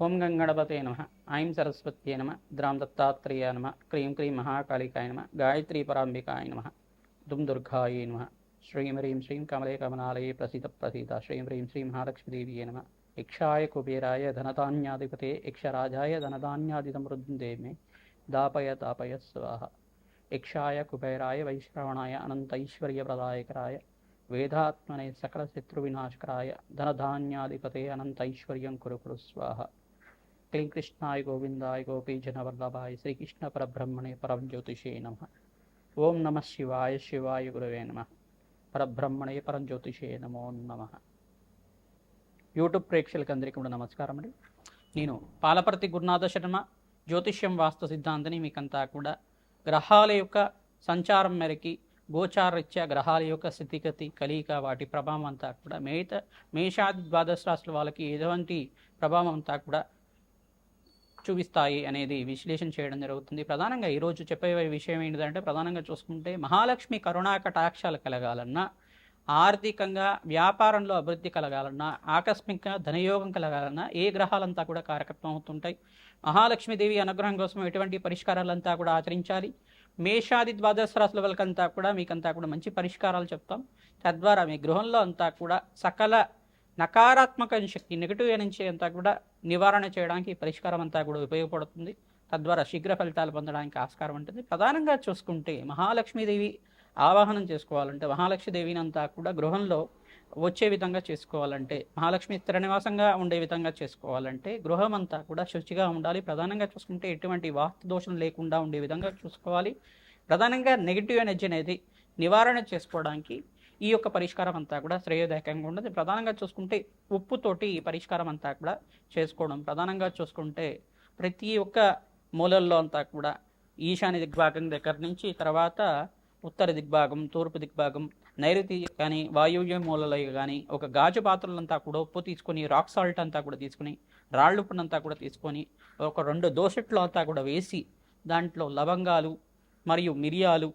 ఓం గంగణపతే నమ. ఐం సరస్వత్యే నమ. ద్రాం దత్తాత్రేయ నమ. క్రీం క్రీం మహాకాళికాయ నమ. గాయత్రీ పరాంబికాయ నమ. దుం దుర్గాయే నమ. శ్రీం హ్రీం శ్రీం కమలే కమలాలయే ప్రసీద ప్రసీద. శ్రీం హ్రీం శ్రీం మహాలక్ష్మీదేవియే నమ. యక్షాయ కుబేరాయ ధనధాన్యాధిపతే యక్షరాజాయ ధనధాన్యాదిసమృద్ధే మే దాపయ తాపయ స్వాహ. యక్షాయ కుబేరాయ వైశ్రవణాయ అనంతైశ్వర్యప్రదాయకరాయ వేదాత్మనే సకల శత్రువినాశకరాయ ధనధాన్యాధిపతే అనంతైశ్వర్యం కురు కురు స్వాహ. క్లీం కృష్ణాయ గోవిందాయ గోపీజనవల్లభాయ శ్రీకృష్ణ పరబ్రహ్మణే పరంజ్యోతిషే నమ. ఓం నమ శివాయ శివాయ గురవే నమ. పరబ్రహ్మణే పరంజ్యోతిషే నమో నమ. యూట్యూబ్ ప్రేక్షకులకి అందరికీ కూడా నమస్కారం అండి. నేను పాలపర్తి గురునాథ శర్మ, జ్యోతిష్యం వాస్తు సిద్ధాంతిని. మీకంతా కూడా గ్రహాల యొక్క సంచారం మేరకి గోచారరీత్యా గ్రహాల యొక్క స్థితిగతి కలయిక వాటి ప్రభావం అంతా కూడా మేషాది ద్వాదశ రాశుల వాళ్ళకి ఎటువంటి ప్రభావం అంతా కూడా చూపిస్తాయి అనేది విశ్లేషణ చేయడం జరుగుతుంది. ప్రధానంగా ఈరోజు చెప్పే విషయం ఏంటంటే, ప్రధానంగా చూసుకుంటే మహాలక్ష్మి కరుణా కటాక్షాలు కలగాలన్నా, ఆర్థికంగా వ్యాపారంలో అభివృద్ధి కలగాలన్నా, ఆకస్మిక ధనయోగం కలగాలన్నా ఏ గ్రహాలంతా కూడా కారకత్వం అవుతుంటాయి. మహాలక్ష్మీదేవి అనుగ్రహం కోసం ఎటువంటి పరిష్కారాలంతా కూడా ఆచరించాలి. మేషాది ద్వాదశ రాశుల వాళ్ళకంతా కూడా మీకంతా కూడా మంచి పరిష్కారాలు చెప్తాం. తద్వారా మీ గృహంలో అంతా కూడా సకల నకారాత్మక శక్తి, నెగిటివ్ ఎనర్జీ అంతా కూడా నివారణ చేయడానికి ఈ పరిష్కారం అంతా కూడా ఉపయోగపడుతుంది. తద్వారా శీఘ్ర ఫలితాలు పొందడానికి ఆస్కారం ఉంటుంది. ప్రధానంగా చూసుకుంటే మహాలక్ష్మీదేవి ఆవాహనం చేసుకోవాలంటే, మహాలక్ష్మీదేవిని అంతా కూడా గృహంలో వచ్చే విధంగా చేసుకోవాలంటే, మహాలక్ష్మి స్థిర నివాసంగా ఉండే విధంగా చేసుకోవాలంటే గృహం అంతా కూడా శుచిగా ఉండాలి. ప్రధానంగా చూసుకుంటే ఎటువంటి వాస్తు దోషం లేకుండా ఉండే విధంగా చూసుకోవాలి. ప్రధానంగా నెగిటివ్ ఎనర్జీ అనేది నివారణ చేసుకోవడానికి ఈ యొక్క పరిష్కారం అంతా కూడా శ్రేయోదాయకంగా ఉండదు. ప్రధానంగా చూసుకుంటే ఉప్పుతోటి ఈ పరిష్కారం అంతా కూడా చేసుకోవడం. ప్రధానంగా చూసుకుంటే ప్రతి ఒక్క మూలల్లో అంతా కూడా ఈశాన్య దిగ్భాగం దగ్గర నుంచి తర్వాత ఉత్తర దిగ్భాగం, తూర్పు దిగ్భాగం, నైరుతి కానీ వాయువ్య మూలలో కానీ ఒక గాజు పాత్రలంతా కూడా ఉప్పు తీసుకొని, రాక్ సాల్ట్ అంతా కూడా తీసుకుని, రాళ్ళు ఉప్పునంతా కూడా తీసుకొని ఒక 2 దోసెట్లు అంతా కూడా వేసి దాంట్లో లవంగాలు మరియు మిరియాలు,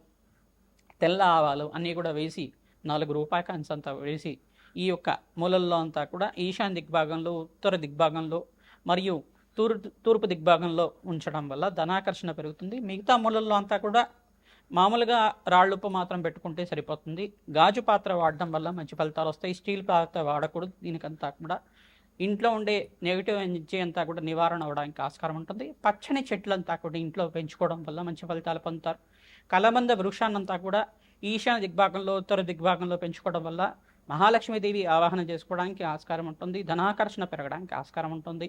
తెల్ల ఆవాలు అన్నీ కూడా వేసి 4 రూపాయి కాయిన్స్ అంతా వేసి ఈ యొక్క మూలల్లో అంతా కూడా ఈశాన్య దిగ్భాగంలో, ఉత్తర దిగ్భాగంలో మరియు తూర్పు దిగ్భాగంలో ఉంచడం వల్ల ధనాకర్షణ పెరుగుతుంది. మిగతా మూలల్లో అంతా కూడా మామూలుగా రాళ్ళుప్పు మాత్రం పెట్టుకుంటే సరిపోతుంది. గాజు పాత్ర వాడడం వల్ల మంచి ఫలితాలు వస్తాయి. స్టీల్ పాత్ర వాడకూడదు. దీనికంతా కూడా ఇంట్లో ఉండే నెగిటివ్ ఎనర్జీ అంతా కూడా నివారణ అవడానికి ఆస్కారం ఉంటుంది. పచ్చని చెట్లంతా కూడా ఇంట్లో పెంచుకోవడం వల్ల మంచి ఫలితాలు పొందుతారు. కలబంద వృక్షాన్నంతా కూడా ఈశాన్య దిగ్భాగంలో, ఉత్తర దిగ్భాగంలో పెంచుకోవడం వల్ల మహాలక్ష్మీదేవి ఆవాహన చేసుకోవడానికి ఆస్కారం ఉంటుంది. ధనాకర్షణ పెరగడానికి ఆస్కారం ఉంటుంది.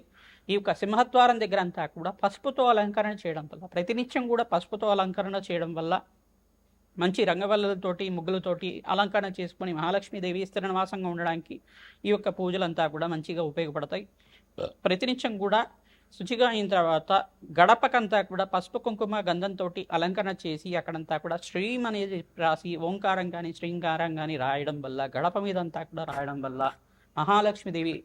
ఈ యొక్క సింహద్వారం దగ్గర అంతా కూడా పసుపుతో అలంకరణ చేయడం వల్ల, ప్రతినిత్యం కూడా పసుపుతో అలంకరణ చేయడం వల్ల, మంచి రంగవల్లులతోటి ముగ్గులతోటి అలంకరణ చేసుకొని మహాలక్ష్మీదేవి స్థిర నివాసంగా ఉండడానికి ఈ యొక్క పూజలంతా కూడా మంచిగా ఉపయోగపడతాయి. ప్రతినిత్యం కూడా శుచిగా అయిన తర్వాత గడపకంతా కూడా పసుపు కుంకుమ గంధంతో అలంకరణ చేసి అక్కడంతా కూడా శ్రీం అనేది రాసి ఓంకారం కానీ శ్రీంకారం కానీ రాయడం వల్ల, గడప మీద అంతా కూడా రాయడం వల్ల మహాలక్ష్మీదేవి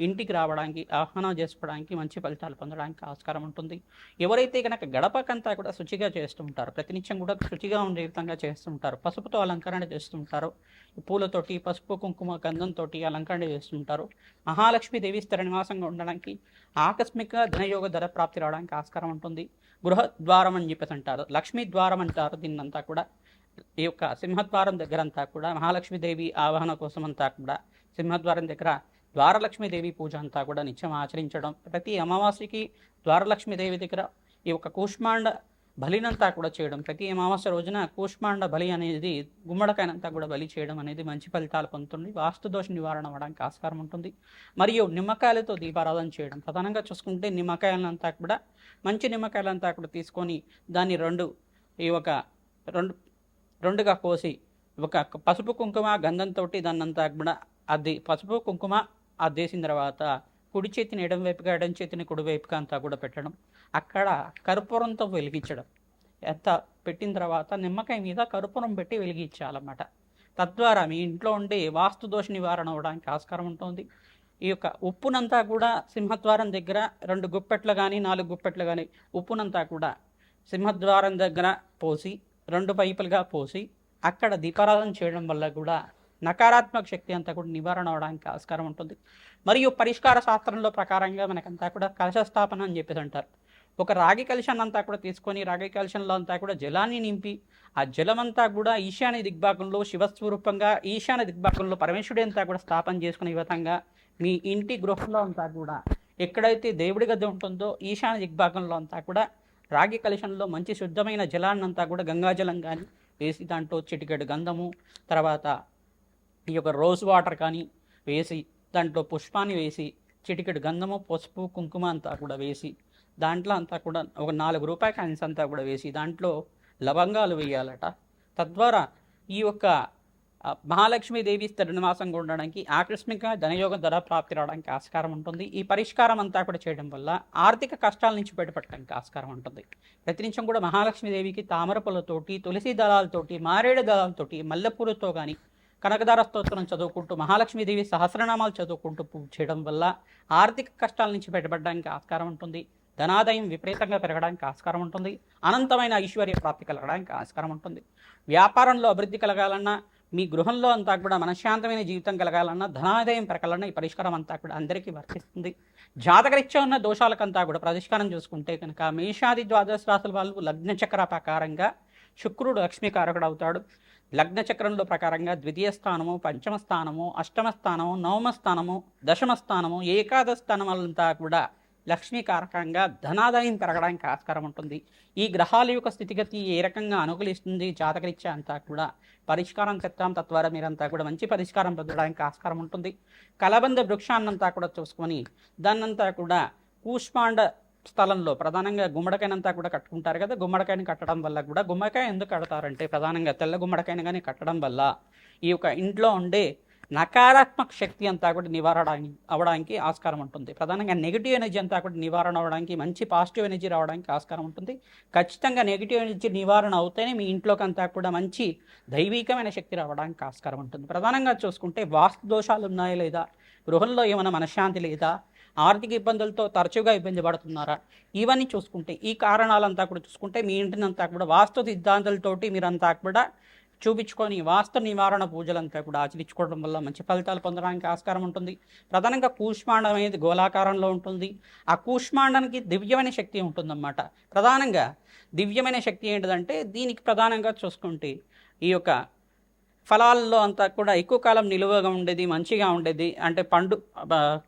ఇంటికి రావడానికి, ఆహ్వానం చేసుకోవడానికి, మంచి ఫలితాలు పొందడానికి ఆస్కారం ఉంటుంది. ఎవరైతే కనుక గడపకంతా కూడా శుచిగా చేస్తుంటారో, ప్రతినిత్యం కూడా శుచిగా ఉండే విధంగా చేస్తుంటారో, పసుపుతో అలంకరణ చేస్తుంటారో, పూలతోటి పసుపు కుంకుమ గంధంతో అలంకరణ చేస్తుంటారు, మహాలక్ష్మీదేవి స్థిర నివాసంగా ఉండడానికి, ఆకస్మిక ధనయోగ ధర ప్రాప్తి రావడానికి ఆస్కారం ఉంటుంది. గృహద్వారం అని చెప్పేసి అంటారు, లక్ష్మీ ద్వారం అంటారు దీన్నంతా కూడా. ఈ యొక్క సింహద్వారం దగ్గర అంతా కూడా మహాలక్ష్మీదేవి ఆవాహన కోసం అంతా కూడా సింహద్వారం దగ్గర ద్వారలక్ష్మీదేవి పూజ అంతా కూడా నిత్యం ఆచరించడం. ప్రతి అమావాస్యకి ద్వారలక్ష్మీదేవి దగ్గర ఈ యొక్క కూష్మాండ బలినంతా కూడా చేయడం. ప్రతి అమావాస్య రోజున కూష్మాండ బలి అనేది, గుమ్మడికాయనంతా కూడా బలి చేయడం అనేది మంచి ఫలితాలు పొందుతుంది. వాస్తుదోష నివారణ అవ్వడానికి ఆస్కారం ఉంటుంది. మరియు నిమ్మకాయలతో దీపారాధన చేయడం. ప్రధానంగా చూసుకుంటే నిమ్మకాయలంతా కూడా మంచి నిమ్మకాయలంతా కూడా తీసుకొని దాన్ని రెండుగా కోసి ఒక పసుపు కుంకుమ గంధంతో దాన్నంతా కూడా పసుపు కుంకుమ అద్దేసిన తర్వాత కుడి చేతిని ఎడం వైపుగా, ఎడం చేతిని కుడి వైపుగా అంతా కూడా పెట్టడం. అక్కడ కర్పూరంతో వెలిగించడం. ఎంత పెట్టిన తర్వాత నిమ్మకాయ మీద కర్పూరం పెట్టి వెలిగించాలన్నమాట. తద్వారా మీ ఇంట్లో ఉండే వాస్తు దోష నివారణ అవడానికి ఆస్కారం ఉంటుంది. ఈ యొక్క ఉప్పునంతా కూడా సింహద్వారం దగ్గర 2 గుప్పెట్లు కానీ 4 గుప్పెట్లు కానీ ఉప్పునంతా కూడా సింహద్వారం దగ్గర పోసి 2 పైపులుగా పోసి అక్కడ దీపారాధన చేయడం వల్ల కూడా నకారాత్మక శక్తి అంతా కూడా నివారణ అవడానికి ఆస్కారం ఉంటుంది. మరియు పరిష్కార శాస్త్రంలో ప్రకారంగా మనకంతా కూడా కలశ స్థాపన అని చెప్పేసి అంటారు. ఒక రాగి కలశాన్ని అంతా కూడా తీసుకొని రాగి కలశంలో అంతా కూడా జలాన్ని నింపి ఆ జలమంతా కూడా ఈశాన్య దిగ్భాగంలో శివస్వరూపంగా ఈశాన్య దిగ్భాగంలో పరమేశ్వరుడి అంతా కూడా స్థాపన చేసుకునే విధంగా మీ ఇంటి గృహంలో అంతా కూడా ఎక్కడైతే దేవుడి గది ఉంటుందో ఈశాన్య దిగ్భాగంలో అంతా కూడా రాగి కలశంలో మంచి శుద్ధమైన జలాన్ని అంతా కూడా గంగాజలం కానీ వేసి దాంట్లో చిటికెడు గంధము, తర్వాత ఈ యొక్క రోజ్ వాటర్ కానీ వేసి దాంట్లో పుష్పాన్ని వేసి చిటికెడు గంధము, పసుపు, కుంకుమ అంతా కూడా వేసి దాంట్లో అంతా కూడా ఒక 4 రూపాయి కాయిన్స్ అంతా కూడా వేసి దాంట్లో లవంగాలు వేయాలట. తద్వారా ఈ యొక్క మహాలక్ష్మీదేవి స్థిర నివాసంగా ఉండడానికి ఆకస్మిక ధనయోగ ధర ప్రాప్తి రావడానికి ఆస్కారం ఉంటుంది. ఈ పరిష్కారం అంతా కూడా చేయడం వల్ల ఆర్థిక కష్టాల నుంచి బయటపడడానికి ఆస్కారం ఉంటుంది. ప్రతినిత్యం కూడా మహాలక్ష్మీదేవికి తామర పూలతోటి, తులసి దళాలతోటి, మారేడు దళాలతోటి, మల్లెపూలతో కానీ కనకదార స్తోత్రం చదువుకుంటూ మహాలక్ష్మీదేవి సహస్రనామాలు చదువుకుంటూ పూజ చేయడం వల్ల ఆర్థిక కష్టాల నుంచి బయటపడడానికి ఆస్కారం ఉంటుంది. ధనాదాయం విపరీతంగా పెరగడానికి ఆస్కారం ఉంటుంది. అనంతమైన ఐశ్వర్య ప్రాప్తి కలగడానికి ఆస్కారం ఉంటుంది. వ్యాపారంలో అభివృద్ధి కలగాలన్నా, మీ గృహంలో అంతా కూడా మనశ్శాంతమైన జీవితం కలగాలన్నా, ధనాదాయం పెరగాలన్నా ఈ పరిష్కారం అంతా కూడా అందరికీ వర్తిస్తుంది. జాతకరీత్యా ఉన్న దోషాలకంతా కూడా పరిష్కారం చూసుకుంటే కనుక మేషాది ద్వాదశ రాశుల వాళ్ళు లగ్న చక్ర ప్రకారంగా శుక్రుడు లక్ష్మీకారకుడు అవుతాడు. లగ్న చక్రంలో ప్రకారంగా ద్వితీయ స్థానము, పంచమ స్థానము, అష్టమ స్థానము, నవమ స్థానము, దశమ స్థానము, ఏకాదశ స్థానములంతా కూడా లక్ష్మీకారకంగా ధనాదాయం పెరగడానికి ఆస్కారం ఉంటుంది. ఈ గ్రహాల యొక్క స్థితిగతి ఏ రకంగా అనుకూలిస్తుంది జాతకరీత్యా అంతా కూడా పరిష్కారం చెప్తాం. తద్వారా మీరంతా కూడా మంచి పరిష్కారం పొందడానికి ఆస్కారం ఉంటుంది. కలబంద వృక్షాన్నంతా కూడా చూసుకొని దాన్నంతా కూడా కూష్మాండ స్థలంలో ప్రధానంగా గుమ్మడికాయనంతా కూడా కట్టుకుంటారు కదా. గుమ్మడికాయని కట్టడం వల్ల కూడా, గుమ్మడికాయ ఎందుకు కడతారంటే ప్రధానంగా తెల్ల గుమ్మడికాయని కానీ కట్టడం వల్ల ఈ యొక్క ఇంట్లో ఉండే నకారాత్మక శక్తి అంతా కూడా నివారణ అవ్వడానికి ఆస్కారం ఉంటుంది. ప్రధానంగా నెగిటివ్ ఎనర్జీ అంతా కూడా నివారణ అవ్వడానికి, మంచి పాజిటివ్ ఎనర్జీ రావడానికి ఆస్కారం ఉంటుంది. ఖచ్చితంగా నెగిటివ్ ఎనర్జీ నివారణ అవుతేనే మీ ఇంట్లోకి అంతా కూడా మంచి దైవికమైన శక్తి రావడానికి ఆస్కారం ఉంటుంది. ప్రధానంగా చూసుకుంటే వాస్తు దోషాలు ఉన్నాయా లేదా, గృహంలో ఏమైనా మనశ్శాంతి లేదా, ఆర్థిక ఇబ్బందులతో తరచుగా ఇబ్బంది పడుతున్నారా, ఇవన్నీ చూసుకుంటే ఈ కారణాలంతా కూడా చూసుకుంటే మీ ఇంటినంతా కూడా వాస్తు సిద్ధాంతాలతోటి మీరంతా కూడా చూపించుకొని వాస్తు నివారణ పూజలంతా కూడా ఆచరించుకోవడం వల్ల మంచి ఫలితాలు పొందడానికి ఆస్కారం ఉంటుంది. ప్రధానంగా కూష్మాండం అనేది గోళాకారంలో ఉంటుంది. ఆ కూష్మాండానికి దివ్యమైన శక్తి ఉంటుందన్నమాట. ప్రధానంగా దివ్యమైన శక్తి ఏంటిదంటే దీనికి ప్రధానంగా చూసుకుంటే ఈ యొక్క ఫలాల్లో అంతా కూడా ఎక్కువ కాలం నిలువగా ఉండేది, మంచిగా ఉండేది, అంటే పండు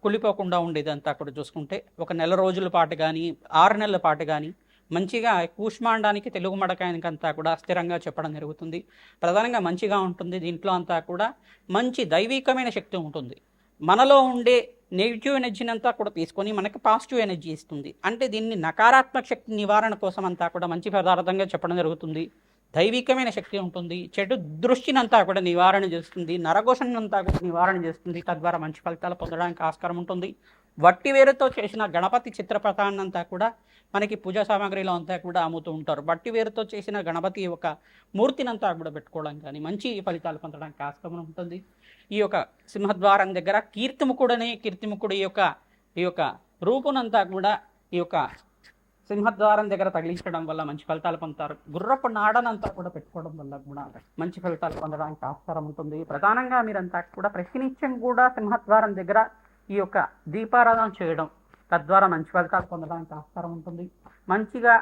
కులిపోకుండా ఉండేది అంతా కూడా చూసుకుంటే ఒక 1 నెల రోజుల పాటు కానీ 6 నెలల పాటు కానీ మంచిగా కూష్మాండానికి తెలుగు మడకాయనికి అంతా కూడా స్థిరంగా చెప్పడం జరుగుతుంది. ప్రధానంగా మంచిగా ఉంటుంది. దీంట్లో అంతా కూడా మంచి దైవికమైన శక్తి ఉంటుంది. మనలో ఉండే నెగిటివ్ ఎనర్జీని అంతా కూడా తీసుకొని మనకి పాజిటివ్ ఎనర్జీ ఇస్తుంది. అంటే దీన్ని నకారాత్మక శక్తి నివారణ కోసం అంతా కూడా మంచి పదార్థంగా చెప్పడం జరుగుతుంది. దైవికమైన శక్తి ఉంటుంది. చెడు దృష్టినంతా కూడా నివారణ చేస్తుంది. నరఘోషనంతా కూడా నివారణ చేస్తుంది. తద్వారా మంచి ఫలితాలు పొందడానికి ఆస్కారం ఉంటుంది. వట్టివేరుతో చేసిన గణపతి చిత్రపటాన్నంతా కూడా మనకి పూజా సామాగ్రిలో అంతా కూడా అమ్ముతూ ఉంటారు. వట్టివేరుతో చేసిన గణపతి యొక్క మూర్తినంతా కూడా పెట్టుకోవడం కానీ మంచి ఫలితాలు పొందడానికి ఆస్కారం ఉంటుంది. ఈ యొక్క సింహద్వారం దగ్గర కీర్తిముఖుడు ఈ యొక్క రూపునంతా కూడా ఈ యొక్క సింహద్వారం దగ్గర తగిలించడం వల్ల మంచి ఫలితాలు పొందుతారు. గుర్రపు నాడనంతా కూడా పెట్టుకోవడం వల్ల కూడా మంచి ఫలితాలు పొందడానికి ఆస్కారం ఉంటుంది. ప్రధానంగా మీరంతా కూడా ప్రతినిత్యం కూడా సింహద్వారం దగ్గర ఈ యొక్క దీపారాధన చేయడం తద్వారా మంచి ఫలితాలు పొందడానికి ఆస్కారం ఉంటుంది. మంచిగా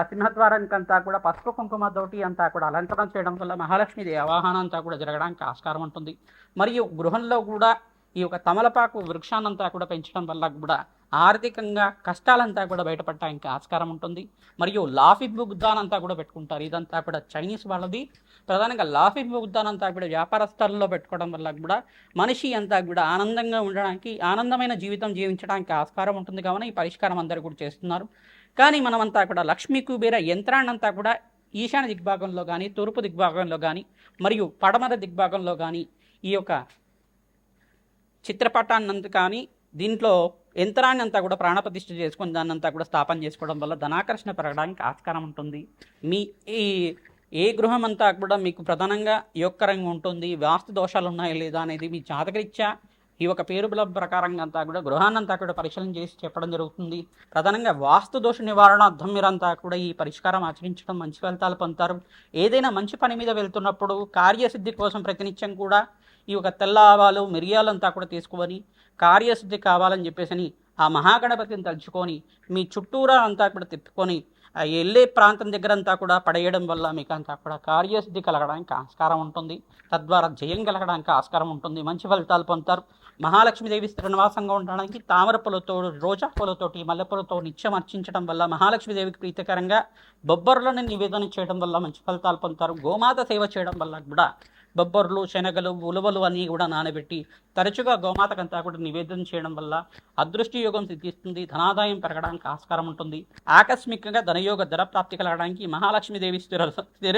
సింహద్వారానికంతా కూడా పసుపు కుంకుమతోటి అంతా కూడా అలంకరణ చేయడం వల్ల మహాలక్ష్మీదేవి ఆవాహనం అంతా కూడా జరగడానికి ఆస్కారం ఉంటుంది. మరియు గృహంలో కూడా ఈ యొక్క తమలపాకు వృక్షాన్నంతా కూడా పెంచడం వల్ల కూడా ఆర్థికంగా కష్టాలంతా కూడా బయటపడటానికి ఆస్కారం ఉంటుంది. మరియు లాఫింగ్ బుద్ధానంతా కూడా పెట్టుకుంటారు. ఇదంతా కూడా చైనీస్ వాళ్ళది. ప్రధానంగా లాఫింగ్ బుద్ధానంతా కూడా వ్యాపార స్థలంలో పెట్టుకోవడం వల్ల కూడా మనిషి అంతా కూడా ఆనందంగా ఉండడానికి, ఆనందమైన జీవితం జీవించడానికి ఆస్కారం ఉంటుంది. కావున ఈ పరిష్కారం అందరూ కూడా చేస్తున్నారు. కానీ మనమంతా కూడా లక్ష్మీ కుబేర యంత్రాన్నంతా కూడా ఈశాన్య దిగ్భాగంలో కానీ, తూర్పు దిగ్భాగంలో కానీ, మరియు పడమర దిగ్భాగంలో కానీ ఈ యొక్క చిత్రపటాన్నంత కానీ దీంట్లో యంత్రాన్ని అంతా కూడా ప్రాణప్రతిష్ఠ చేసుకొని దాన్నంతా కూడా స్థాపన చేసుకోవడం వల్ల ధనాకర్షణ పెరగడానికి ఆస్కారం ఉంటుంది. మీ ఏ గృహం అంతా కూడా మీకు ప్రధానంగా యోగకరంగా ఉంటుంది, వాస్తు దోషాలు ఉన్నాయా లేదా అనేది మీ జాతకరీత్యా ఈ ఒక పేరు బలం ప్రకారంగా అంతా కూడా గృహాన్నంతా కూడా పరిశీలన చేసి చెప్పడం జరుగుతుంది. ప్రధానంగా వాస్తు దోష నివారణార్థం మీరంతా కూడా ఈ పరిష్కారం ఆచరించడం మంచి ఫలితాలు పొందుతారు. ఏదైనా మంచి పని మీద వెళ్తున్నప్పుడు కార్యసిద్ధి కోసం ప్రతినిత్యం కూడా ఈ యొక్క తెల్ల ఆవాలు, మిరియాలంతా కూడా తీసుకొని కార్యసిద్ధి కావాలని చెప్పేసి ఆ మహాగణపతిని తలుచుకొని మీ చుట్టూరా అంతా కూడా తిప్పుకొని ఆ వెళ్ళే ప్రాంతం దగ్గర అంతా కూడా పడేయడం వల్ల మీకు అంతా కూడా కార్యసిద్ధి కలగడానికి ఆస్కారం ఉంటుంది. తద్వారా జయం కలగడానికి ఆస్కారం ఉంటుంది. మంచి ఫలితాలు పొందుతారు. మహాలక్ష్మీదేవి స్థిర నివాసంగా ఉండడానికి తామర పూలతో, రోజా పూలతోటి, మల్లెపూలతో నిత్యం అర్చించడం వల్ల మహాలక్ష్మీదేవికి ప్రీతికరంగా బొబ్బర్లను నివేదన చేయడం వల్ల మంచి ఫలితాలు పొందుతారు. గోమాత సేవ చేయడం వల్ల కూడా బొబ్బర్లు, శనగలు, ఉలువలు అన్నీ కూడా నానబెట్టి తరచుగా గోమాతకంతా కూడా నివేదన చేయడం వల్ల అదృష్టి యోగం సిద్ధిస్తుంది. ధనాదాయం పెరగడానికి ఆస్కారం ఉంటుంది. ఆకస్మికంగా ధనయోగ ధనప్రాప్తి కలగడానికి మహాలక్ష్మీదేవి స్థిర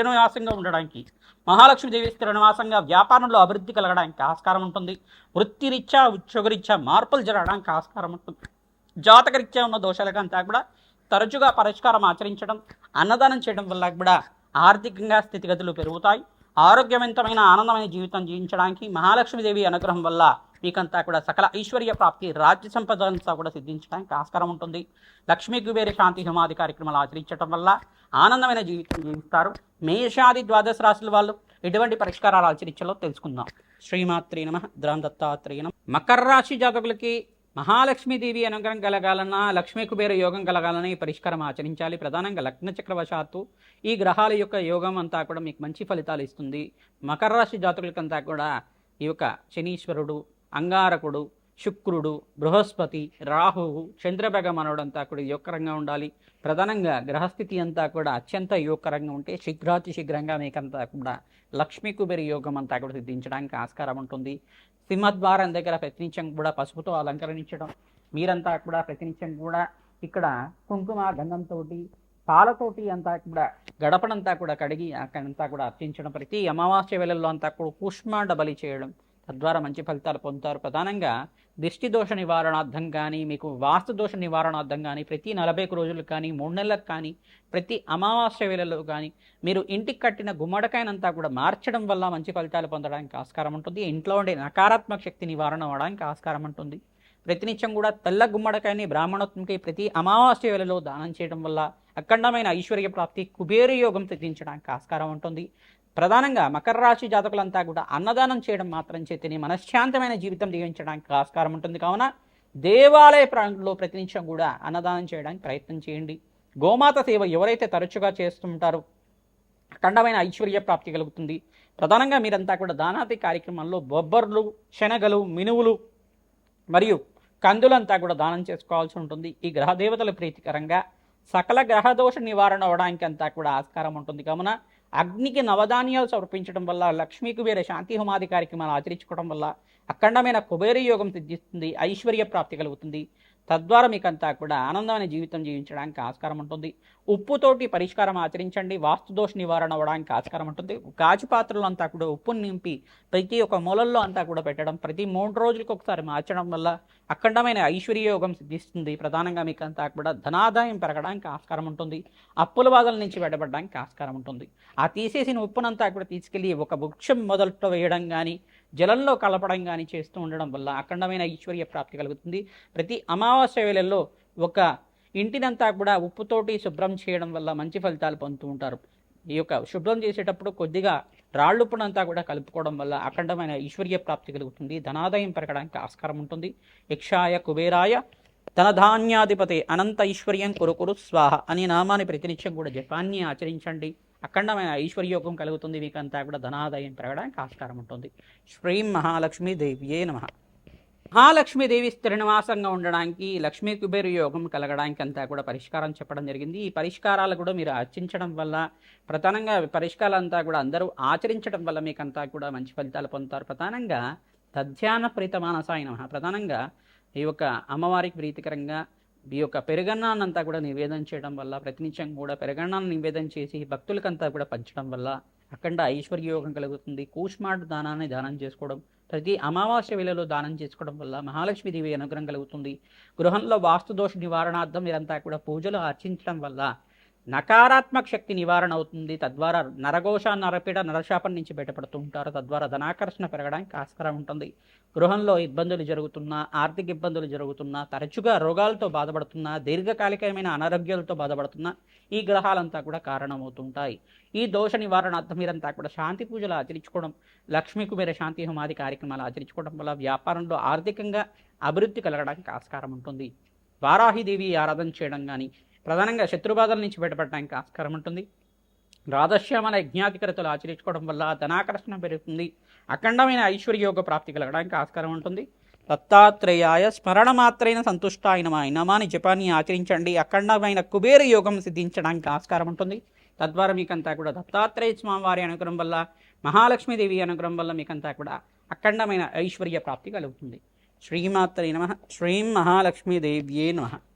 నివాసంగా ఉండడానికి, మహాలక్ష్మీదేవి స్థిర నివాసంగా వ్యాపారంలో అభివృద్ధి కలగడానికి ఆస్కారం ఉంటుంది. వృత్తిరీత్యా, ఉద్యోగరీత్యా మార్పులు జరగడానికి ఆస్కారం ఉంటుంది. జాతకరీత్యా ఉన్న దోషాలకంతా కూడా తరచుగా పరిష్కారం ఆచరించడం, అన్నదానం చేయడం వల్ల కూడా ఆర్థికంగా స్థితిగతులు పెరుగుతాయి. ఆరోగ్యవంతమైన ఆనందమైన జీవితం జీవించడానికి మహాలక్ష్మీదేవి అనుగ్రహం వల్ల మీకంతా కూడా సకల ఐశ్వర్య ప్రాప్తి, రాజ్య సంపద అంతా కూడా సిద్ధించడానికి ఆస్కారం ఉంటుంది. లక్ష్మీ కుబేర శాంతి హోమాది కార్యక్రమాలు ఆచరించడం వల్ల ఆనందమైన జీవితం జీవిస్తారు. మేషాది ద్వాదశ రాశుల వాళ్ళు ఎటువంటి పరిష్కారాలు ఆచరించాలో తెలుసుకుందాం. శ్రీమాత్రే నమః. దత్తాత్రేయ నమః. మకర రాశి జాతకులకి మహాలక్ష్మీదేవి అనుగ్రహం కలగాలన్నా, లక్ష్మీ కుబేర యోగం కలగాలన్నా ఈ పరిష్కారం ఆచరించాలి. ప్రధానంగా లగ్న చక్రవశాత్తు ఈ గ్రహాల యొక్క యోగం అంతా కూడా మీకు మంచి ఫలితాలు ఇస్తుంది. మకర రాశి జాతకులకంతా కూడా ఈ యొక్క శనీశ్వరుడు, అంగారకుడు, శుక్రుడు, బృహస్పతి, రాహువు, చంద్రభగమనుడంతా కూడా యోగకరంగా ఉండాలి. ప్రధానంగా గ్రహస్థితి అంతా కూడా అత్యంత యోగకరంగా ఉంటే శీఘ్రాతి శీఘ్రంగా మీకంతా కూడా లక్ష్మీ కుబేర యోగం అంతా కూడా సిద్ధించడానికి ఆస్కారం ఉంటుంది. సింహద్వారం దగ్గర ప్రతినిత్యం కూడా పసుపుతో అలంకరించడం, మీరంతా కూడా ప్రతినిత్యం కూడా ఇక్కడ కుంకుమ గంధంతో పాలతోటి అంతా కూడా గడపడంతా కూడా కడిగి అక్కడంతా కూడా అర్చించడం, ప్రతి అమావాస్య వేళల్లో అంతా కూడా కూష్మాండ బలి చేయడం, తద్వారా మంచి ఫలితాలు పొందుతారు. ప్రధానంగా దిష్టి దోష నివారణార్థం కానీ, మీకు వాస్తు దోష నివారణార్థం కానీ, ప్రతి 40 రోజులకు కానీ, 3 నెలలకు కానీ, ప్రతి అమావాస్య వేళల్లో కానీ మీరు ఇంటికి కట్టిన గుమ్మడికాయనంతా కూడా మార్చడం వల్ల మంచి ఫలితాలు పొందడానికి ఆస్కారం ఉంటుంది. ఇంట్లో ఉండే నకారాత్మక శక్తి నివారణ అవ్వడానికి ఆస్కారం ఉంటుంది. ప్రతినిత్యం కూడా తెల్ల గుమ్మడికాయని బ్రాహ్మణోత్మకి ప్రతి అమావాస్య వేళలో దానం చేయడం వల్ల అఖండమైన ఐశ్వర్య ప్రాప్తి, కుబేర యోగం సిద్ధించడానికి ఆస్కారం ఉంటుంది. ప్రధానంగా మకర రాశి జాతకులంతా కూడా అన్నదానం చేయడం మాత్రం చేతిని మనశ్శాంతమైన జీవితం జీవించడానికి ఆస్కారం ఉంటుంది. కావున దేవాలయ ప్రాంతంలో ప్రతినిత్యం కూడా అన్నదానం చేయడానికి ప్రయత్నం చేయండి. గోమాత సేవ ఎవరైతే తరచుగా చేస్తుంటారో అఖండమైన ఐశ్వర్య ప్రాప్తి కలుగుతుంది. ప్రధానంగా మీరంతా కూడా దానాది కార్యక్రమంలో బొబ్బర్లు, శనగలు, మినువులు మరియు కందులంతా కూడా దానం చేసుకోవాల్సి ఉంటుంది. ఈ గ్రహదేవతల ప్రీతికరంగా సకల గ్రహదోష నివారణ అవడానికి అంతా కూడా ఆస్కారం ఉంటుంది. కావున అగ్నికి నవధాన్యాలు సమర్పించడం వల్ల, లక్ష్మీ కుబేర శాంతి హోమాది కార్యక్రమాలు ఆచరించుకోవడం వల్ల అఖండమైన కుబేర యోగం సిద్ధిస్తుంది, ఐశ్వర్య ప్రాప్తి కలుగుతుంది. తద్వారా మీకంతా కూడా ఆనందమైన జీవితం జీవించడానికి ఆస్కారం ఉంటుంది. ఉప్పుతోటి పరిష్కారం ఆచరించండి, వాస్తుదోష నివారణ అవ్వడానికి ఆస్కారం ఉంటుంది. గాజు పాత్రలు అంతా కూడా ఉప్పును నింపి ప్రతి ఒక్క మూలల్లో అంతా కూడా పెట్టడం, ప్రతి 3 రోజులకు ఒకసారి మార్చడం వల్ల అఖండమైన ఐశ్వర్య యోగం సిద్ధిస్తుంది. ప్రధానంగా మీకంతా కూడా ధనాదాయం పెరగడానికి ఆస్కారం ఉంటుంది. అప్పుల బాధల నుంచి బయటపడడానికి ఆస్కారం ఉంటుంది. ఆ తీసేసిన ఉప్పునంతా కూడా తీసుకెళ్ళి ఒక వృక్షం మొదట్లో వేయడం కానీ, జలంలో కలపడం కానీ చేస్తూ ఉండడం వల్ల అఖండమైన ఐశ్వర్య ప్రాప్తి కలుగుతుంది. ప్రతి అమావాస్య వేళల్లో ఒక ఇంటినంతా కూడా ఉప్పుతోటి శుభ్రం చేయడం వల్ల మంచి ఫలితాలు పొందుతూ ఉంటారు. ఈ యొక్క శుభ్రం చేసేటప్పుడు కొద్దిగా రాళ్ళుప్పునంతా కూడా కలుపుకోవడం వల్ల అఖండమైన ఐశ్వర్య ప్రాప్తి కలుగుతుంది. ధనాదాయం పెరగడానికి ఆస్కారం ఉంటుంది. యక్షాయ కుబేరాయ ధనధాన్యాధిపతి అనంత ఐశ్వర్యం కురుకురు స్వాహ అనే నామాన్ని ప్రతినిత్యం కూడా జపాన్ని ఆచరించండి. అఖండమైన ఐశ్వర్యోగం కలుగుతుంది. మీకంతా కూడా ధనాదాయం పెరగడానికి ఆస్కారం ఉంటుంది. శ్రీం మహాలక్ష్మీ దేవియే నమః. మహాలక్ష్మీదేవి స్థిర నివాసంగా ఉండడానికి, లక్ష్మీ కుబేర యోగం కలగడానికి అంతా కూడా పరిష్కారం చెప్పడం జరిగింది. ఈ పరిష్కారాలు కూడా మీరు ఆచరించడం వల్ల, ప్రధానంగా పరిష్కారాలంతా కూడా అందరూ ఆచరించడం వల్ల మీకంతా కూడా మంచి ఫలితాలు పొందుతారు. ప్రధానంగా తధ్యాన ప్రీతమానసాయ నమః. ప్రధానంగా ఈ యొక్క అమ్మవారికి ప్రీతికరంగా ఈ యొక్క పెరుగన్నాన్నంతా కూడా నివేదన చేయడం వల్ల, ప్రతినిత్యం కూడా పెరుగన్నాన్ని నివేదన చేసి భక్తులకంతా కూడా పంచడం వల్ల అఖండ ఐశ్వర్య యోగం కలుగుతుంది. కూష్మాడ్ దానాన్ని దానం చేసుకోవడం, ప్రతి అమావాస్య వేళలో దానం చేసుకోవడం వల్ల మహాలక్ష్మీదేవి అనుగ్రహం కలుగుతుంది. గృహంలో వాస్తుదోష నివారణార్థం మీరంతా కూడా పూజలు ఆర్చించడం వల్ల నకారాత్మక శక్తి నివారణ అవుతుంది. తద్వారా నరఘోష, నరపీడ, నరశాపం నుంచి బయటపడుతూ ఉంటారు. తద్వారా ధనాకర్షణ పెరగడానికి ఆస్కారం ఉంటుంది. గృహంలో ఇబ్బందులు జరుగుతున్నా, ఆర్థిక ఇబ్బందులు జరుగుతున్నా, తరచుగా రోగాలతో బాధపడుతున్నా, దీర్ఘకాలికమైన అనారోగ్యాలతో బాధపడుతున్నా ఈ గ్రహాలంతా కూడా కారణమవుతుంటాయి. ఈ దోష నివారణార్థం మీరంతా కూడా శాంతి పూజలు ఆచరించుకోవడం, లక్ష్మీ కుబేర శాంతి హోమాది కార్యక్రమాలు ఆచరించుకోవడం వల్ల వ్యాపారంలో ఆర్థికంగా అభివృద్ధి కలగడానికి ఆస్కారం ఉంటుంది. వారాహిదేవి ఆరాధన చేయడం కానీ ప్రధానంగా శత్రుబాధల నుంచి బయటపడడానికి ఆస్కారం ఉంటుంది. రాధశ్యామల యజ్ఞాధికరతలు ఆచరించుకోవడం వల్ల ధనాకర్షణ పెరుగుతుంది. అఖండమైన ఐశ్వర్యోగ ప్రాప్తి కలగడానికి ఆస్కారం ఉంటుంది. దత్తాత్రేయాయ స్మరణ మాత్రైన సంతుష్టాయ నమః నామాని జపాన్ని ఆచరించండి. అఖండమైన కుబేర యోగం సిద్ధించడానికి ఆస్కారం ఉంటుంది. తద్వారా మీకంతా కూడా దత్తాత్రేయ స్వామివారి అనుగ్రహం వల్ల, మహాలక్ష్మీదేవి అనుగ్రహం వల్ల మీకంతా కూడా అఖండమైన ఐశ్వర్య ప్రాప్తి కలుగుతుంది. శ్రీమాత్రే నమః. శ్రీం మహాలక్ష్మీదేవ్యే నమః.